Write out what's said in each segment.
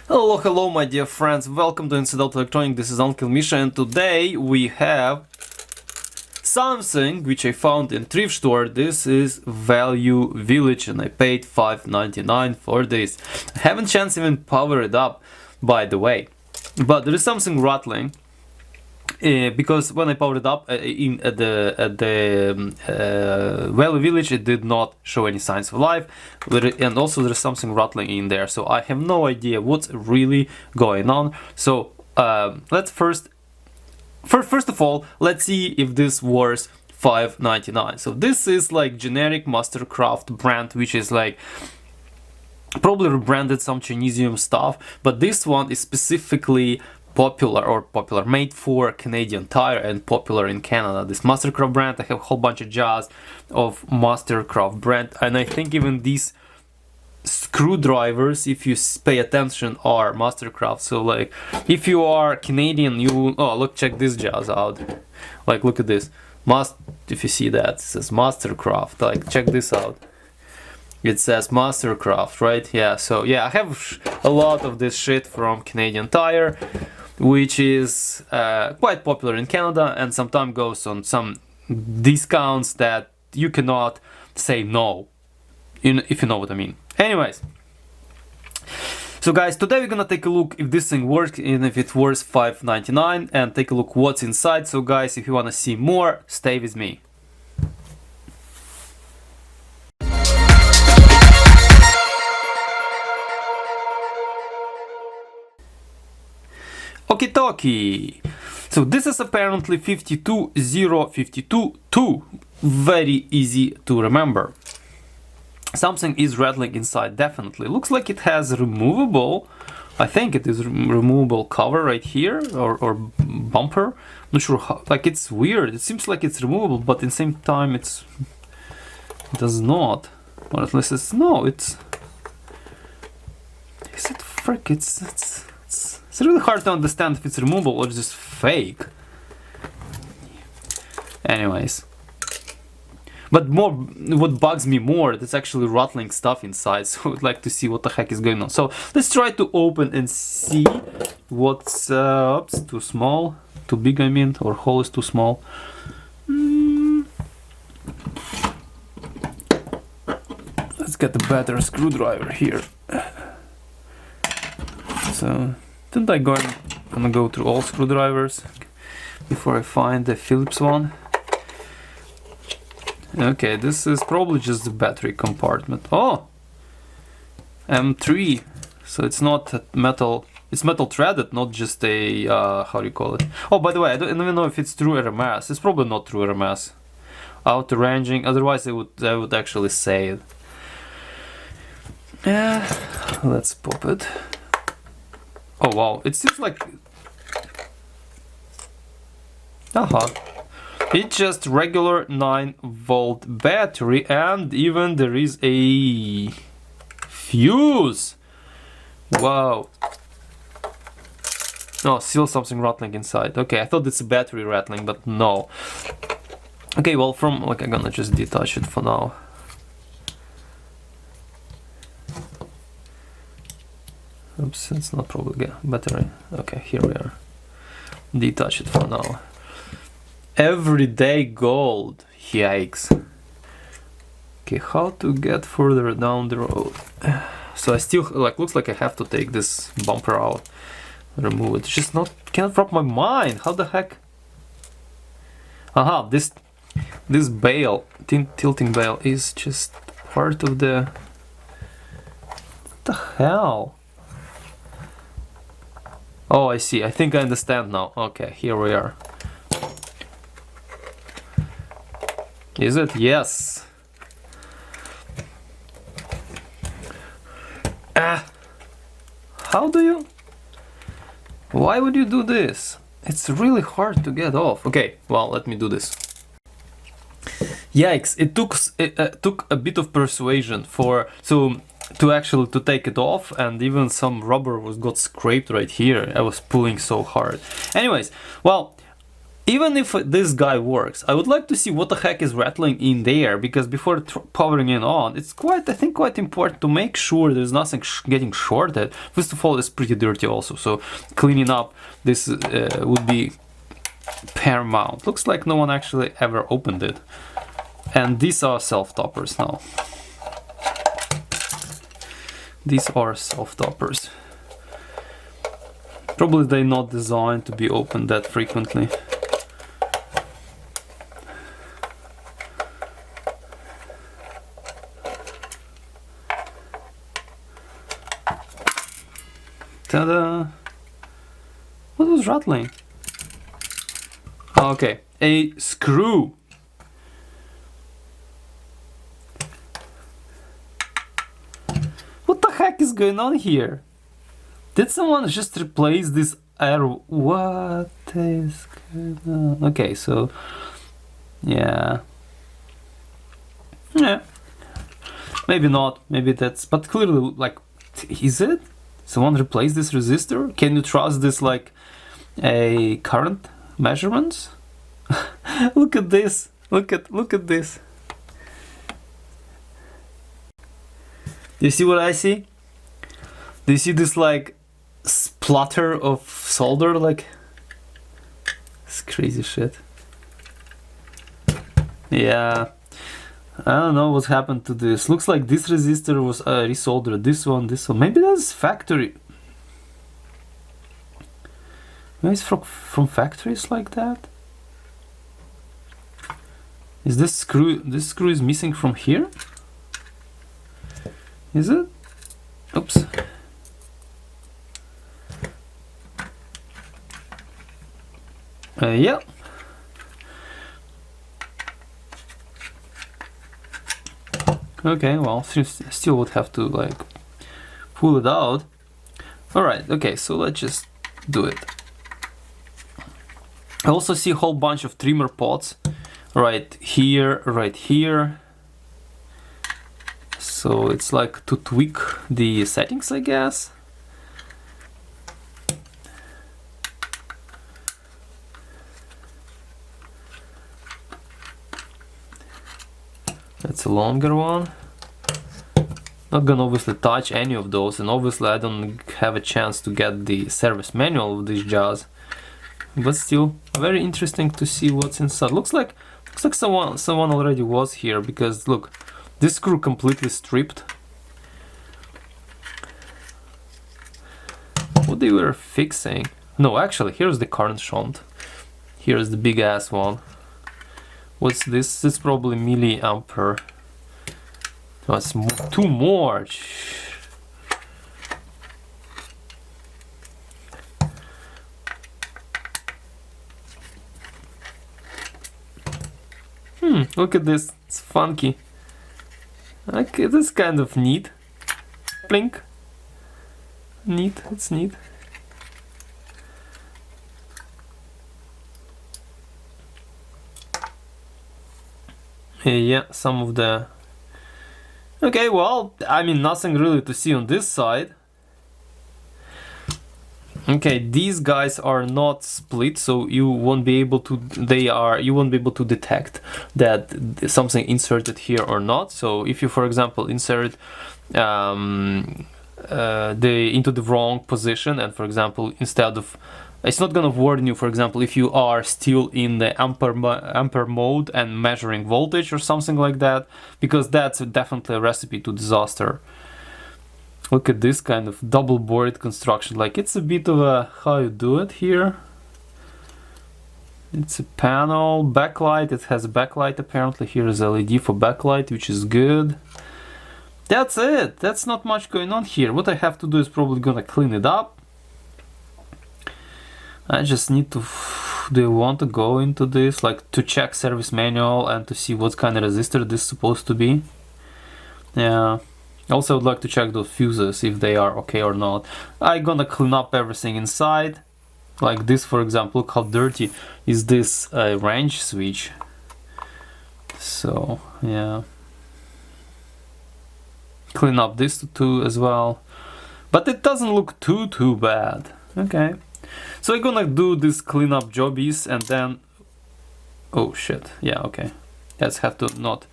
Hello my dear friends, welcome to Incidental Electronic. This is Uncle Misha, and today we have something which I found in thrift store. This is Value Village and I paid $5.99 for this. I haven't chance even power it up, by the way, but there is something rattling. Because when I powered it up at the Value Village, it did not show any signs of life, and also there's something rattling in there, so I have no idea what's really going on. So let's first of all, let's see if this was $5.99. So this is like generic Mastercraft brand, which is like probably rebranded some Chinesium stuff, but this one is specifically popular, made for Canadian Tire and popular in Canada. This Mastercraft brand, I have a whole bunch of jars of Mastercraft brand, and I think even these screwdrivers, if you pay attention, are Mastercraft. So like if you are Canadian, you look, check these jars out. Like look at this, if you see that, it says Mastercraft. Like check this out. It says Mastercraft, right? Yeah, so yeah, I have a lot of this shit from Canadian Tire, which is quite popular in Canada, and sometimes goes on some discounts that you cannot say no, if you know what I mean. Anyways, so guys, today we're gonna take a look if this thing works and if it's worth $5.99, and take a look what's inside. So guys, if you wanna see more, stay with me. Okie dokie. So this is apparently 52052, very easy to remember. Something is rattling inside, definitely. Looks like it has removable, I think it is removable cover right here, or bumper. Not sure how, like it's weird. It seems like it's removable, but at the same time it does not. Or at least it's, no, it's, is it frick, it's really hard to understand if it's removable or just fake. Anyways, but what bugs me more, that's actually rattling stuff inside, so I'd like to see what the heck is going on. So let's try to open and see what's oops, too small, too big I mean, or hole is too small. Let's get a better screwdriver here. So didn't I gonna go through all screwdrivers before I find the Phillips one? Okay, this is probably just the battery compartment. Oh, M3. So it's not metal. It's metal threaded, not just a how do you call it? Oh, by the way, I don't even know if it's true RMS. It's probably not true RMS. Auto ranging. Otherwise, I would actually say it. Yeah, let's pop it. Oh wow, it seems like... It's just regular 9-volt battery, and even there is a fuse. Wow. Oh, still something rattling inside. Okay, I thought it's a battery rattling, but no. Okay, well, I'm gonna just detach it for now. Oops, it's not probably battery. Okay, here we are. Detach it for now. Everyday gold. Yikes. Okay, how to get further down the road? So I still, looks like I have to take this bumper out. Remove it. It's just not, can't wrap my mind. How the heck? Aha, this bail, tilting bail is just part of the... What the hell? Oh, I see. I think I understand now. Okay, here we are. Is it? Yes. How do you... Why would you do this? It's really hard to get off. Okay, well, let me do this. Yikes, it took a bit of persuasion to actually take it off, and even some rubber got scraped right here. I was pulling so hard. Anyways, well, even if this guy works, I would like to see what the heck is rattling in there, because before powering it on, it's quite, I think, quite important to make sure there's nothing getting shorted. First of all, it's pretty dirty also, so cleaning up this would be paramount. Looks like no one actually ever opened it. And these are self-toppers now. These are self-toppers. Probably they're not designed to be opened that frequently. Ta-da! What was rattling? Okay, a screw. What the heck is going on here? Did someone just replace this arrow? What is going on? Okay, so yeah. Maybe not. Maybe that's. But clearly, like, is it? Someone replaced this resistor? Can you trust this like a current measurements? Look at this. Look at this. Do you see what I see? Do you see this like splutter of solder? Like, it's crazy shit. Yeah. I don't know what happened to this. Looks like this resistor was resoldered. This one. Maybe that's factory. Maybe it's from factories like that. Is this screw? This screw is missing from here. Is it? Oops. Yeah. Okay, well, still would have to like pull it out. Alright, okay, so let's just do it. I also see a whole bunch of trimmer pots right here, right here. So it's like to tweak the settings, I guess. That's a longer one. Not gonna obviously touch any of those, and obviously I don't have a chance to get the service manual of these jars. But still, very interesting to see what's inside. Looks like someone already was here, because look, this screw completely stripped. What they were fixing? No, actually, here's the current shunt. Here's the big ass one. What's this? This is probably milliampere. Oh, it's too much. Look at this. It's funky. Okay, this is kind of neat. Blink. Neat. It's neat. Yeah, some of the... Okay, well, I mean, nothing really to see on this side. Okay, these guys are not split, so you won't be able to... You won't be able to detect that something inserted here or not. So if you, for example, insert into the wrong position, and for example, instead of... It's not gonna warn you, for example, if you are still in the ampere mode and measuring voltage or something like that, because that's definitely a recipe to disaster. Look at this kind of double board construction. Like, it's a bit of a how you do it here. It's a panel backlight. It has a backlight apparently. Here is LED for backlight, which is good. That's it. That's not much going on here. What I have to do is probably gonna clean it up. I just need to... Do you want to go into this, like to check service manual and to see what kind of resistor this is supposed to be? Yeah. Also, I would like to check those fuses, if they are okay or not. I'm gonna clean up everything inside. Like this, for example. Look how dirty is this range switch. So, yeah. Clean up this too as well. But it doesn't look too bad. Okay. So I'm gonna do this cleanup jobbies, and then Oh shit, yeah, okay. Let's have to not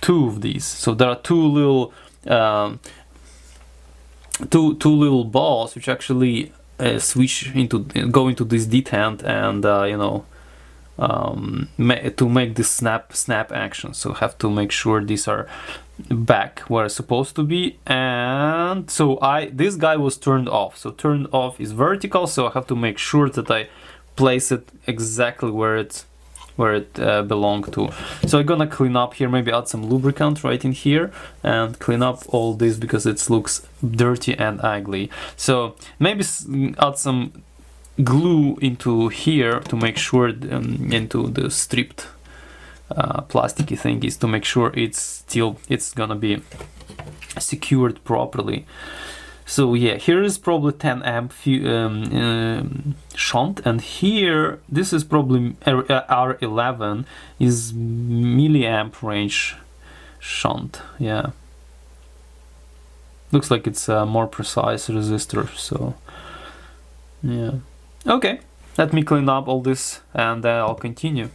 two of these. So there are two little two little balls which actually switch into go into this detent and you know, to make this snap action. So have to make sure these are back where it's supposed to be. And so this guy was turned off. So turned off is vertical, so I have to make sure that I place it exactly where it belonged to. So I'm gonna clean up here, maybe add some lubricant right in here and clean up all this because it looks dirty and ugly. So maybe add some glue into here to make sure into the stripped plasticky thingies to make sure it's gonna be secured properly. So yeah, here is probably 10 amp shunt, and here this is probably R11 is milliamp range shunt. Yeah, looks like it's a more precise resistor. So yeah, okay, let me clean up all this and I'll continue.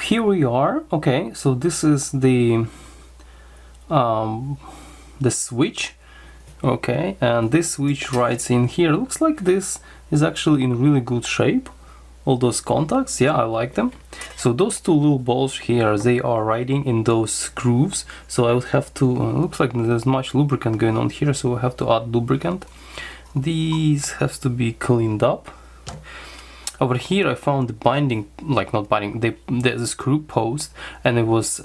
Here we are. Okay, so this is the switch. Okay, and this switch right in here looks like this is actually in really good shape. All those contacts, yeah, I like them. So those two little balls here, they are riding in those grooves. So I would have to, looks like there's much lubricant going on here, so I have to add lubricant. These have to be cleaned up. Over here I found the binding, like not binding, the screw post, and it was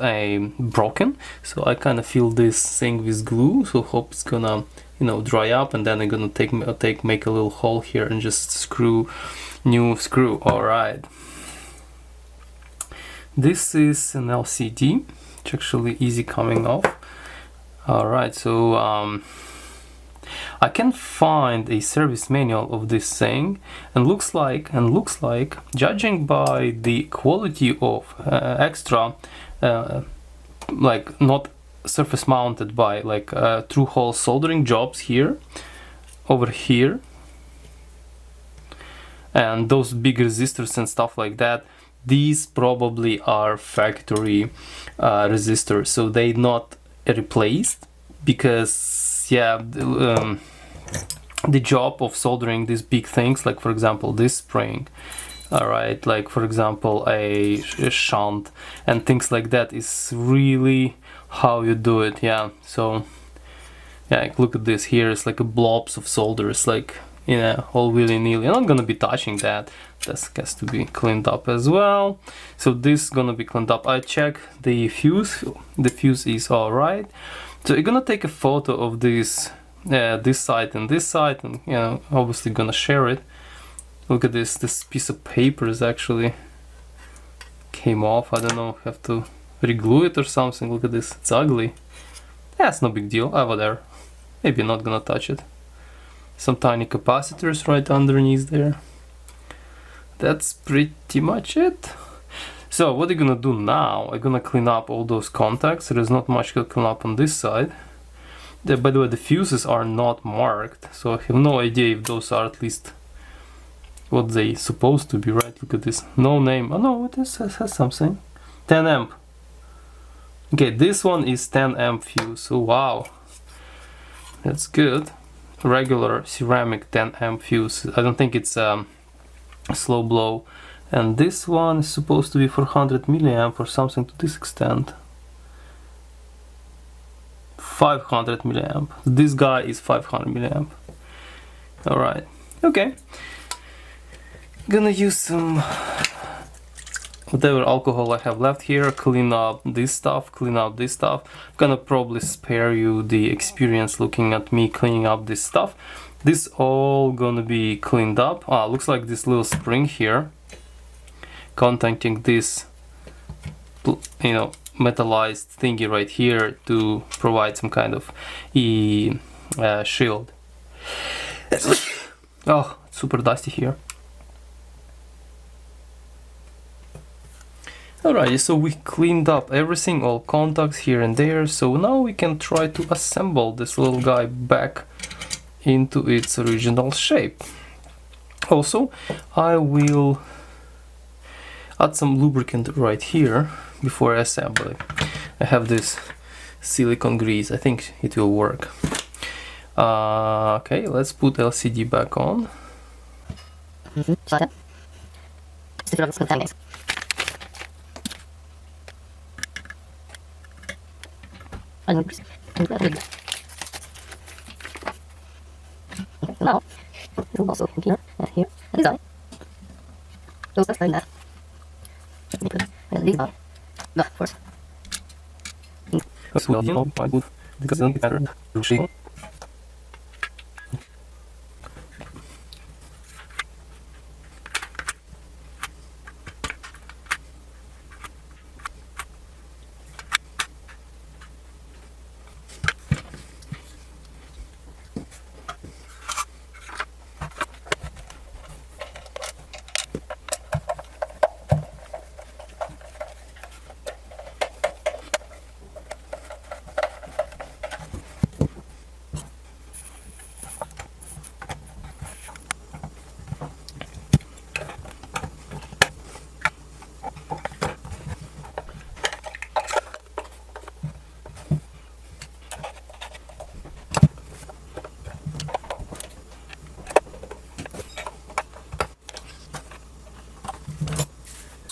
broken. So I kind of fill this thing with glue, so hope it's gonna, you know, dry up, and then I'm gonna make a little hole here and just screw new screw. All right. This is an LCD, it's actually easy coming off. All right, so I can find a service manual of this thing, and looks like, judging by the quality of extra, like not surface mounted by like through hole soldering jobs here, over here, and those big resistors and stuff like that, these probably are factory resistors, so they not replaced, because yeah, the job of soldering these big things, like for example this spring, all right, like for example a shunt and things like that, is really how you do it. Yeah, so yeah, like look at this here, it's like a blobs of solders, like, you know, all willy-nilly. I'm not gonna be touching that. This has to be cleaned up as well. So this is gonna be cleaned up. I check the fuse. The fuse is all right. So you're gonna take a photo of this this side and this side, and you know, obviously gonna share it. Look at this. This piece of paper is actually came off. I don't know. Have to reglue it or something. Look at this. It's ugly. That's no big deal. Over there. Maybe not gonna touch it. Some tiny capacitors right underneath there. That's pretty much it. So what I'm gonna do now, I'm gonna clean up all those contacts. There is not much to clean up on this side. By the way, the fuses are not marked, so I have no idea if those are at least what they supposed to be, right? Look at this, no name. Oh no, this has something. 10 amp. Okay, this one is 10 amp fuse. So wow, that's good. Regular ceramic 10 amp fuse. I don't think it's a slow blow. And this one is supposed to be 400 milliamp or something to this extent. 500 milliamp. This guy is 500 milliamp. All right. Okay. Gonna use some whatever alcohol I have left here, clean up this stuff, clean up this stuff. Gonna probably spare you the experience looking at me cleaning up this stuff. This all gonna be cleaned up. Looks like this little spring here contacting this, you know, metallized thingy right here to provide some kind of shield. Oh, it's super dusty here. Alrighty, so we cleaned up everything, all contacts here and there, so now we can try to assemble this little guy back into its original shape. Also, I will add some lubricant right here before assembly. I have this silicone grease, I think it will work. Okay, let's put LCD back on. Now, you also here and here and this side. Those are like that. And these are not first. Well, you know, I would, because it doesn't matter.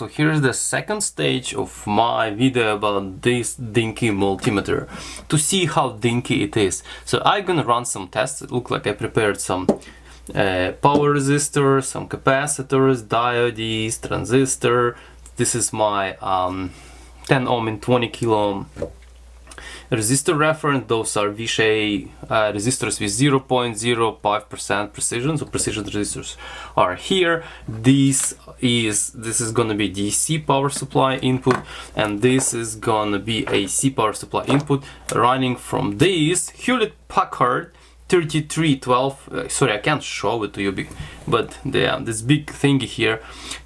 So here's the second stage of my video about this dinky multimeter, to see how dinky it is. So I'm gonna run some tests. It looks like I prepared some power resistors, some capacitors, diodes, transistor. This is my 10 ohm and 20 kilo ohm resistor reference. Those are Vishay resistors with 0.05% precision, so precision resistors are here. This is gonna be DC power supply input, and this is gonna be AC power supply input running from this Hewlett Packard 3312. Sorry, I can't show it to you, but this big thingy here,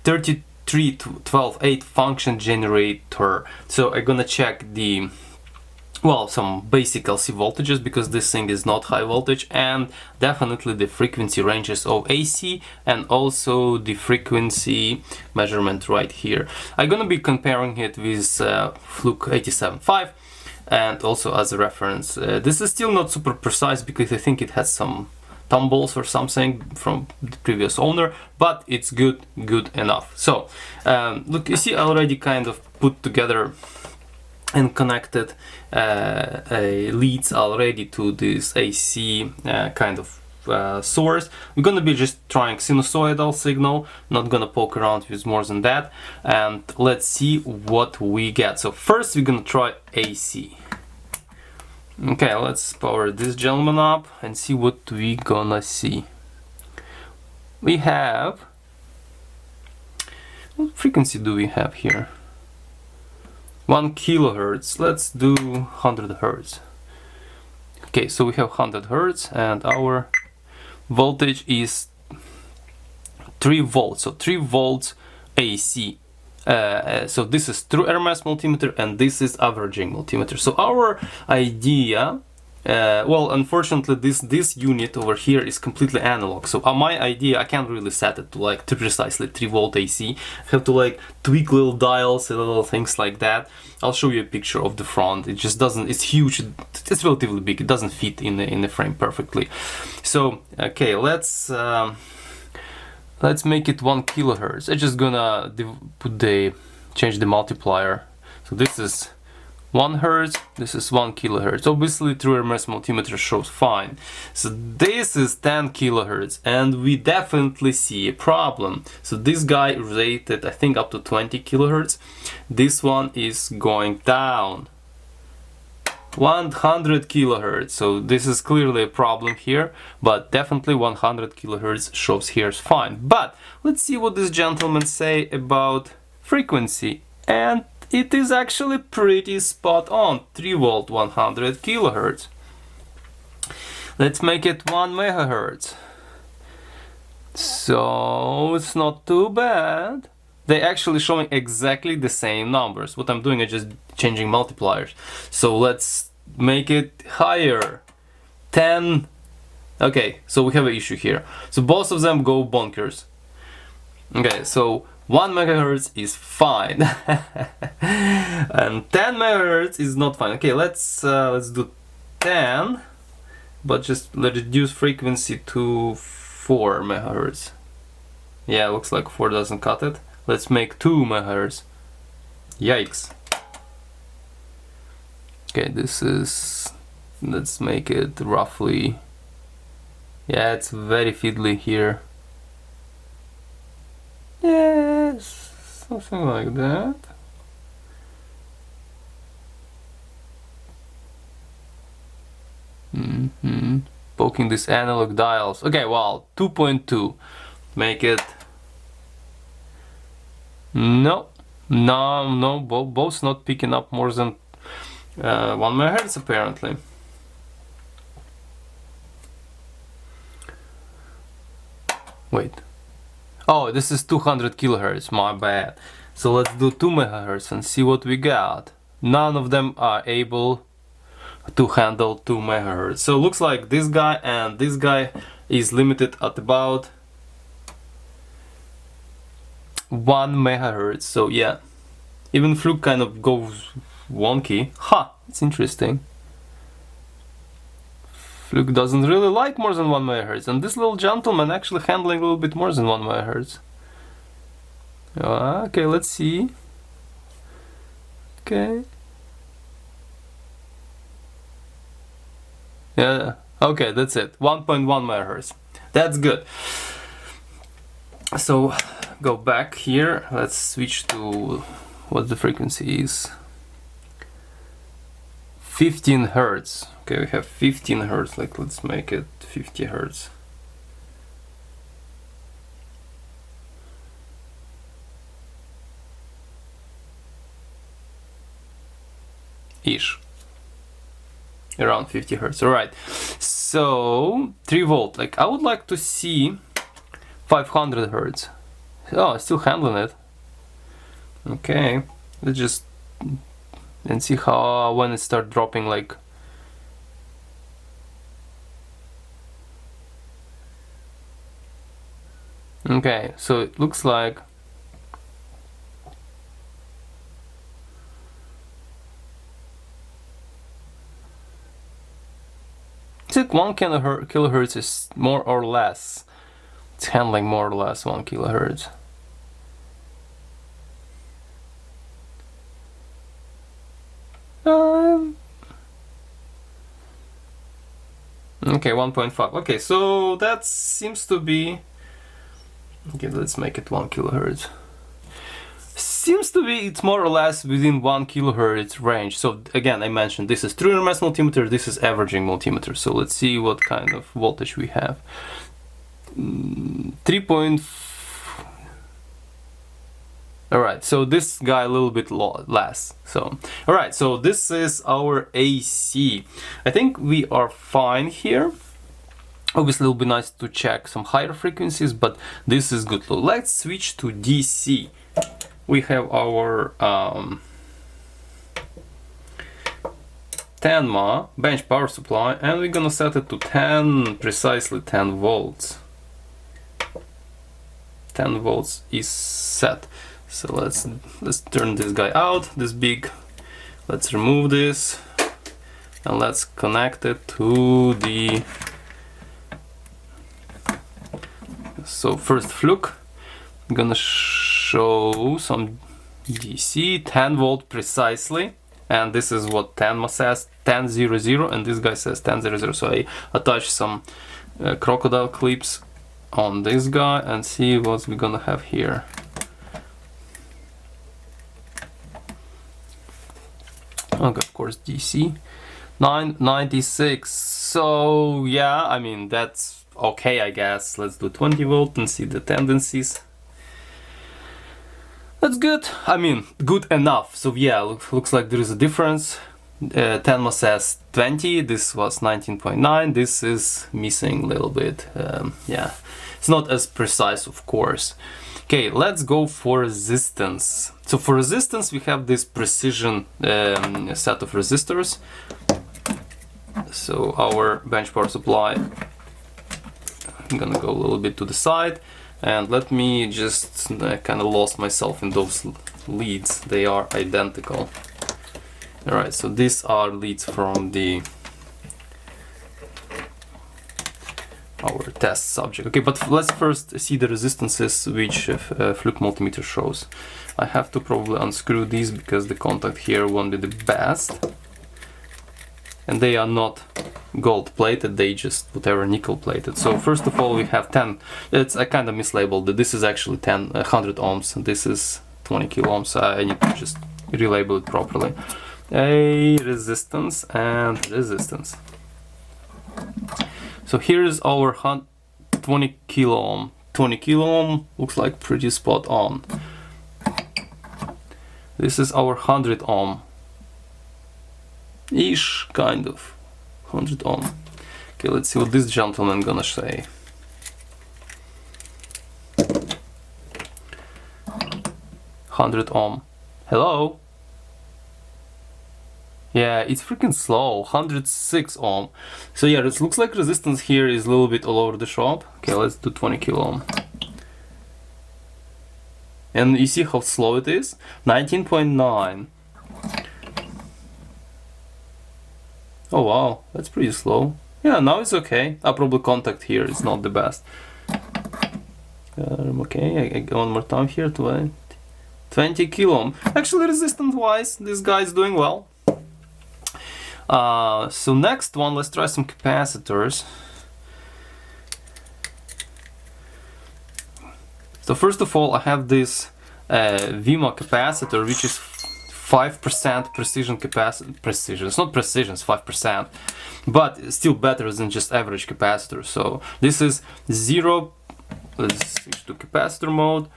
33128 function generator. So I'm gonna check the some basic LC voltages, because this thing is not high voltage, and definitely the frequency ranges of AC, and also the frequency measurement right here. I'm gonna be comparing it with Fluke 87.5, and also as a reference. This is still not super precise because I think it has some tumbles or something from the previous owner, but it's good enough. So look, you see, I already kind of put together and connected leads already to this AC kind of source. We're gonna be just trying sinusoidal signal, not gonna poke around with more than that, and let's see what we get. So first we're gonna try AC. Okay, let's power this gentleman up and see what we gonna see. We have, what frequency do we have here? 1 kilohertz. Let's do 100 hertz. Okay, so we have 100 hertz, and our voltage is 3 volts. So 3 volts AC. So this is true RMS multimeter, and this is averaging multimeter. So our idea well, unfortunately, this unit over here is completely analog. So my idea, I can't really set it to like precisely 3 volt AC. I have to like tweak little dials and little things like that. I'll show you a picture of the front. It just doesn't. It's huge. It's relatively big. It doesn't fit in the frame perfectly. So okay, let's make it 1 kilohertz. I'm just gonna change the multiplier. So this is 1 hertz, this is 1 kilohertz. Obviously, true RMS multimeter shows fine. So this is 10 kilohertz, and we definitely see a problem. So this guy rated, I think, up to 20 kilohertz. This one is going down. 100 kilohertz. So this is clearly a problem here, but definitely 100 kilohertz shows here is fine. But let's see what this gentleman say about frequency, and it is actually pretty spot on. 3 volt, 100 kilohertz. Let's make it 1 megahertz. So it's not too bad. They're actually showing exactly the same numbers. What I'm doing is just changing multipliers. So let's make it higher. 10. Okay, so we have an issue here. So both of them go bonkers. Okay, so 1 megahertz is fine. And 10 megahertz is not fine. Okay, let's do 10, but just let's reduce frequency to 4 megahertz. Yeah, looks like 4 doesn't cut it. Let's make 2 megahertz. Yikes. Okay, this is, let's make it roughly, yeah, it's very fiddly here. Yes, something like that. Poking these analog dials. Okay, well, 2.2. Make it. No, both not picking up more than 1 megahertz apparently. Wait. Oh, this is 200 kilohertz, my bad. So let's do 2 megahertz and see what we got. None of them are able to handle 2 megahertz. So it looks like this guy and this guy is limited at about 1 megahertz. So yeah, even Fluke kind of goes wonky. Ha, it's interesting. Fluke doesn't really like more than 1 megahertz, and this little gentleman actually handling a little bit more than 1 megahertz. Okay, let's see. Okay. Yeah, okay, that's it. 1.1 megahertz. That's good. So go back here. Let's switch to what the frequency is. 15 hertz. Okay, we have 15 hertz. Like, let's make it 50 hertz. Ish. Around 50 hertz. All right. So 3 volt. Like, I would like to see 500 hertz. Oh, still handling it. Okay. Let's just and see how when it start dropping, like. Okay, so it looks like it's like 1 kilohertz is more or less. It's handling more or less 1 kilohertz. Okay, 1.5. Okay, so that seems to be. Okay, let's make it 1 kilohertz. Seems to be it's more or less within 1 kilohertz range. So again, I mentioned this is true RMS multimeter, this is averaging multimeter. So let's see what kind of voltage we have. 3. Alright, so this guy a little bit less. So alright, so this is our AC. I think we are fine here. Obviously, it'll be nice to check some higher frequencies, but this is good. Let's switch to DC. We have our 10 mA bench power supply, and we're gonna set it to 10, precisely 10 volts. 10 volts is set. So let's turn this guy out, this big. Let's remove this and let's connect it to the. So first fluke, I'm gonna show some DC, 10 volt precisely, and this is what 10 says, 1000, and this guy says 1000. So I attach some crocodile clips on this guy and see what we're gonna have here. Okay, of course, DC 996. So yeah, I mean that's okay, I guess. Let's do 20 volt and see the tendencies. That's good. I mean, good enough. So yeah, looks like there is a difference. 10 says 20. This was 19.9. This is missing a little bit. Yeah, it's not as precise, of course. Okay, let's go for resistance. So for resistance, we have this precision set of resistors. So our bench power supply, I'm gonna go a little bit to the side, and let me just kind of lost myself in those leads. They are identical. All right, so these are leads from our test subject. Okay, but let's first see the resistances which Fluke multimeter shows. I have to probably unscrew these because the contact here won't be the best. And they are not gold plated, they just whatever nickel plated. So first of all we have 10, I kind of mislabeled. This is actually 100 ohms, this is 20 kilo ohms. I need to just relabel it properly. A resistance and resistance. So here is our 20 kilo ohm. 20 kilo ohm looks like pretty spot on. This is our 100 ohm. Ish, kind of. 100 ohm. Okay, let's see what this gentleman gonna say. $100 ohm. Hello? Yeah, it's freaking slow. 106 ohm. So yeah, it looks like resistance here is a little bit all over the shop. Okay, let's do 20 kilo ohm. And you see how slow it is? 19.9. Oh wow, that's pretty slow. Yeah, now it's okay. Probably contact here is not the best. Okay, I go one more time here. 20 kilo ohm. Actually, resistance wise, this guy is doing well. So next one, let's try some capacitors. So first of all, I have this Vima capacitor, which is 5% precision capacitor. Precision, it's not precision, it's 5%, but it's still better than just average capacitor. So this is 0, let's switch to capacitor mode,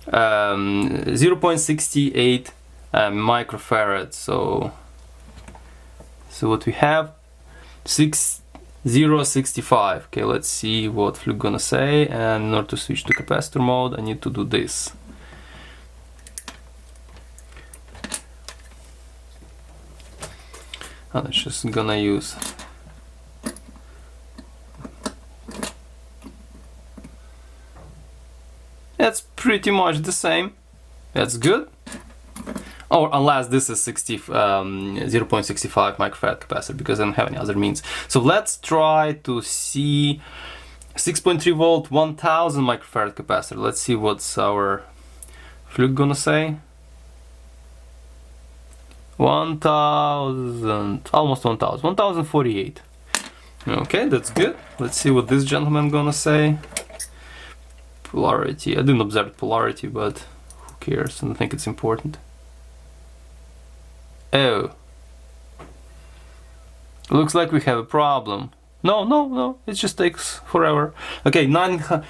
0.68 microfarad. So what we have, 6065. Okay, let's see what Fluke gonna say. And in order to switch to capacitor mode, I need to do this. I'm just gonna use that's pretty much the same. That's good. Or unless this is 0.65 microfarad capacitor, because I don't have any other means. So let's try to see 6.3 volt 1000 microfarad capacitor. Let's see what's our Fluke gonna say. 1000, almost 1000, 1048. Okay, that's good. Let's see what this gentleman gonna say. Polarity. I didn't observe polarity, but who cares? I don't think it's important. Oh, looks like we have a problem. No, it just takes forever. Okay, 900.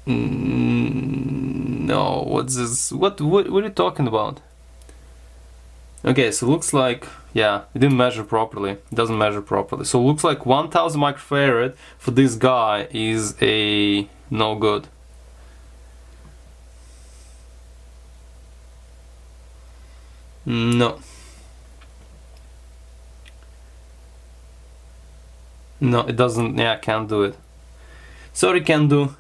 No, what's this? What are you talking about? Okay, so looks like, yeah, it didn't measure properly. It doesn't measure properly. So looks like 1000 microfarad for this guy is a no good. No. No, it doesn't. Yeah, can't do it. Sorry, can do.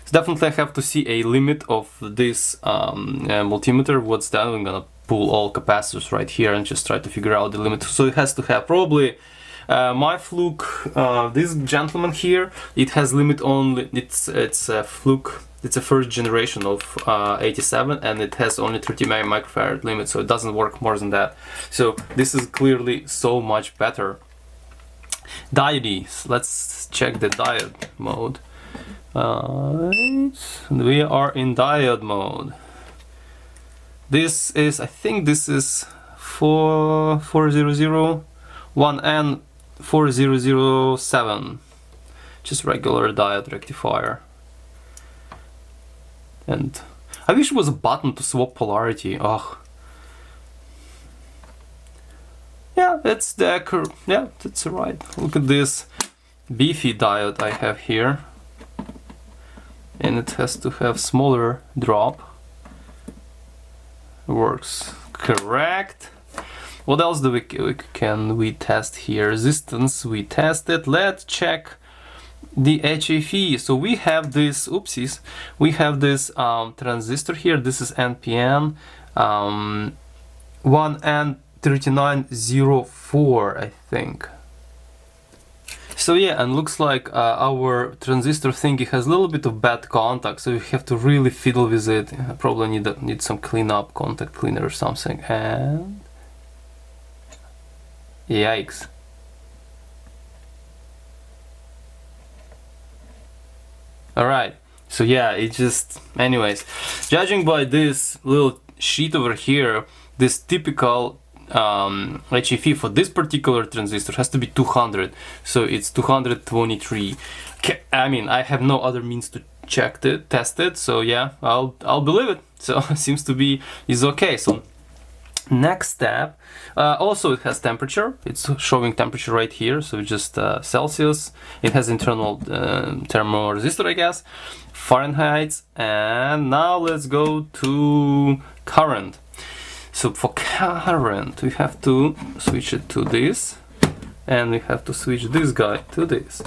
So definitely I have to see a limit of this multimeter. What's that? I'm gonna pull all capacitors right here and just try to figure out the limit. So it has to have probably my Fluke, this gentleman here, it has limit only, it's a Fluke, it's a first generation of 87 and it has only 30 microfarad limit, so it doesn't work more than that. So this is clearly so much better. Diodes, let's check the diode mode. We are in diode mode. This is, I think this is 1N4007, just regular diode rectifier. And I wish it was a button to swap polarity. Oh, yeah, that's the yeah, that's right. Look at this beefy diode I have here, and it has to have smaller drop. Works correct. What else do can we test here? Resistance we tested. Let's check the HFE. So we have this, oopsies, we have this transistor here. This is NPN 1N3904, I think. So yeah, and looks like our transistor thingy has a little bit of bad contact, so you have to really fiddle with it. Probably need some cleanup, contact cleaner or something. And yikes. Alright, so yeah, it just, anyways, judging by this little sheet over here, this typical HFE for this particular transistor has to be 200, so it's 223. I mean, I have no other means to check it, test it, so yeah, I'll believe it. So seems to be is okay. So next step, also it has temperature. It's showing temperature right here, so just Celsius. It has internal thermoresistor, I guess, Fahrenheit, and now let's go to current. So for current, we have to switch it to this, and we have to switch this guy to this.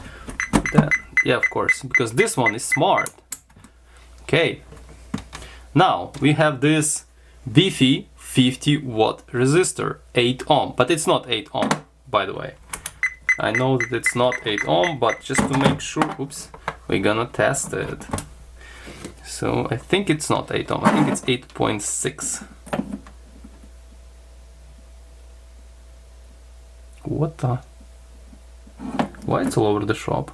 Then, yeah, of course, because this one is smart. Okay. Now we have this beefy 50 watt resistor, 8 ohm, but it's not 8 ohm, by the way. I know that it's not 8 ohm, but just to make sure, oops, we're gonna test it. So I think it's not 8 ohm, I think it's 8.6. What the? Why it's all over the shop?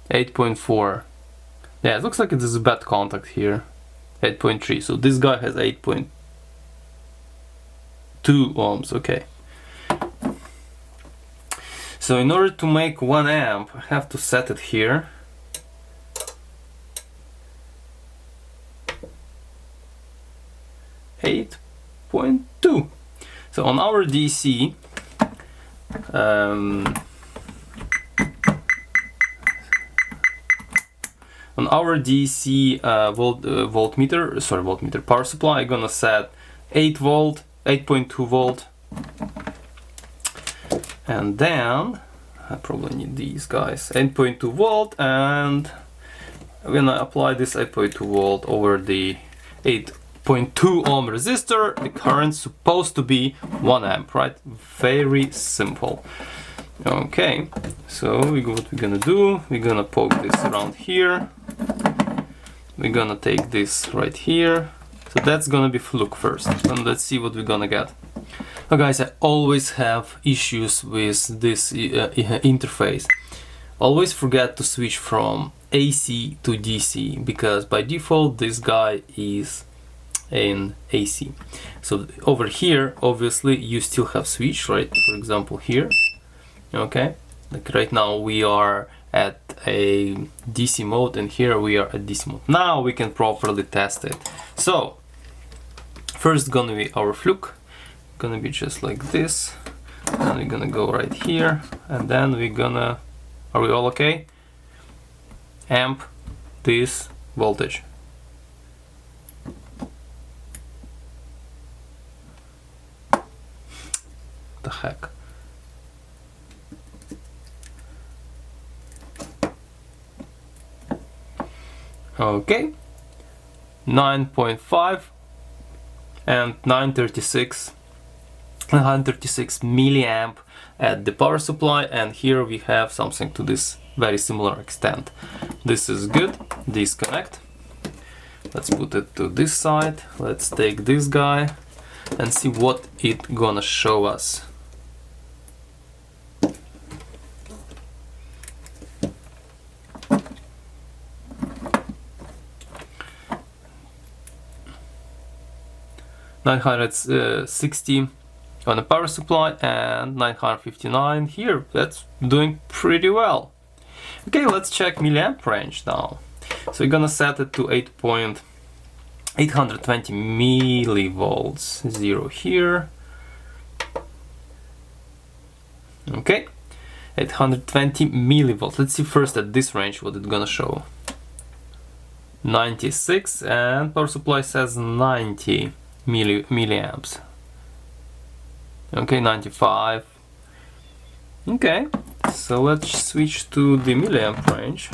.4. Yeah, it looks like it is a bad contact here. 8.3. So this guy has 8.2 ohms. Okay. So in order to make 1 amp, I have to set it here. .2. So on our DC, on our DC voltmeter power supply, I'm gonna set 8 volt, 8.2 volt, and then I probably need these guys, 8.2 volt, and I'm gonna apply this 8.2 volt over the 8.2 ohm resistor. The current's supposed to be 1 amp, right? Very simple. Okay, so what we're gonna do, we're gonna poke this around here. We're gonna take this right here. So that's gonna be Fluke first, and let's see what we're gonna get. Now guys, I always have issues with this interface. Always forget to switch from AC to DC, because by default this guy is in AC. So over here, obviously you still have switch, right? For example here. Okay, like right now we are at a DC mode, and here we are at DC mode. Now we can properly test it. So first gonna be our Fluke, gonna be just like this, and we're gonna go right here, and then we're gonna, are we all okay? Amp this voltage. heck? Okay, 9.5 and 936 milliamp at the power supply, and here we have something to this very similar extent. This is good. Disconnect. Let's put it to this side. Let's take this guy and see what it gonna show us. $960 on the power supply and 959 here. That's doing pretty well. Okay, let's check milliamp range now. So we're gonna set it to 820 millivolts. 0 here. Okay, 820 millivolts. Let's see first at this range what it's gonna show. 96, and power supply says 90 milliamps. Okay, 95. Okay, so let's switch to the milliamp range.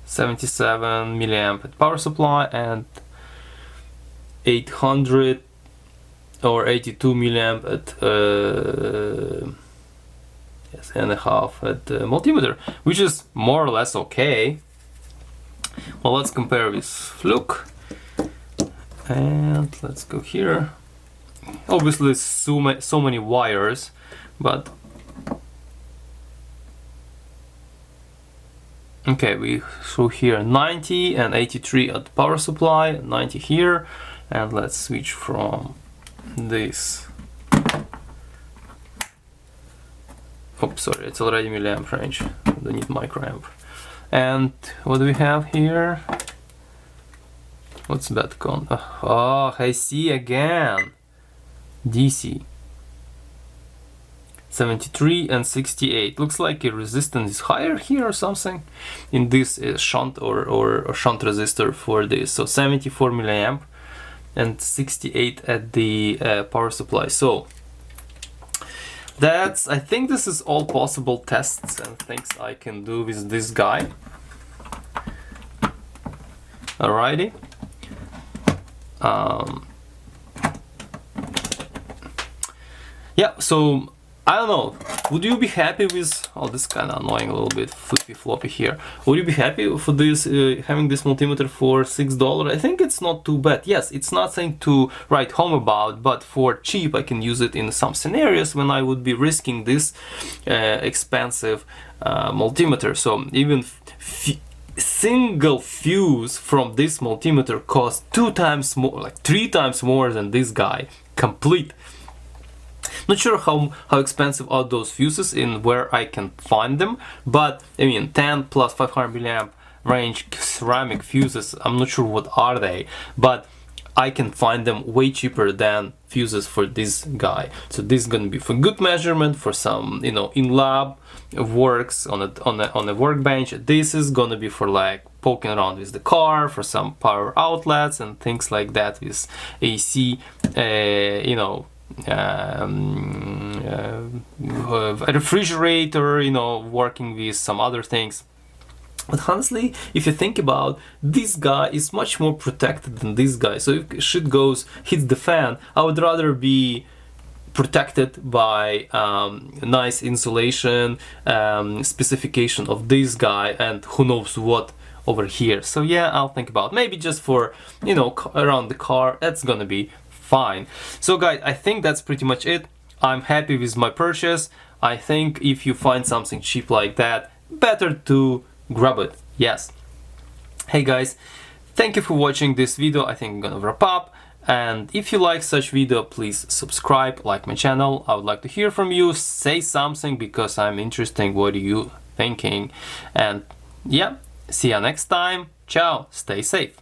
$77 milliamp at power supply and 800 or 82 milliamp at yes, and a half at multimeter, which is more or less okay. Well, let's compare with Fluke, and let's go here. Obviously, so many wires, but okay, we show here 90 and 83 at power supply, 90 here, and let's switch from this. Oops, sorry, it's already milliamp range. I don't need microamp. And what do we have here? What's that con? Oh, I see again. DC. 73 and 68. Looks like a resistance is higher here or something in this shunt or shunt resistor for this. So 74 milliamp and 68 at the power supply. So that's, I think this is all possible tests and things I can do with this guy. Alrighty. Yeah, so I don't know, would you be happy with, oh, this is kind of annoying a little bit, flippy floppy here. Would you be happy for this, having this multimeter for $6? I think it's not too bad. Yes, it's nothing to write home about, but for cheap I can use it in some scenarios when I would be risking this expensive multimeter. So even single fuse from this multimeter costs 2 times more, like 3 times more than this guy, complete. Not sure how expensive are those fuses and where I can find them, but I mean 10 plus 500 milliamp range ceramic fuses, I'm not sure what are they, but I can find them way cheaper than fuses for this guy. So this is gonna be for good measurement, for some, you know, in lab works on a workbench. This is gonna be for like poking around with the car, for some power outlets and things like that with AC, you know, a refrigerator, you know, working with some other things. But honestly, if you think about, this guy is much more protected than this guy. So if shit hits the fan, I would rather be protected by nice insulation specification of this guy and who knows what over here. So yeah, I'll think about maybe just for, you know, around the car, that's gonna be fine. So guys, I think that's pretty much it. I'm happy with my purchase. I think if you find something cheap like that, better to grab it. Yes. Hey guys, thank you for watching this video. I think I'm gonna wrap up, and if you like such video, please subscribe, like my channel. I would like to hear from you. Say something, because I'm interested. What are you thinking? And yeah, see you next time. Ciao, stay safe.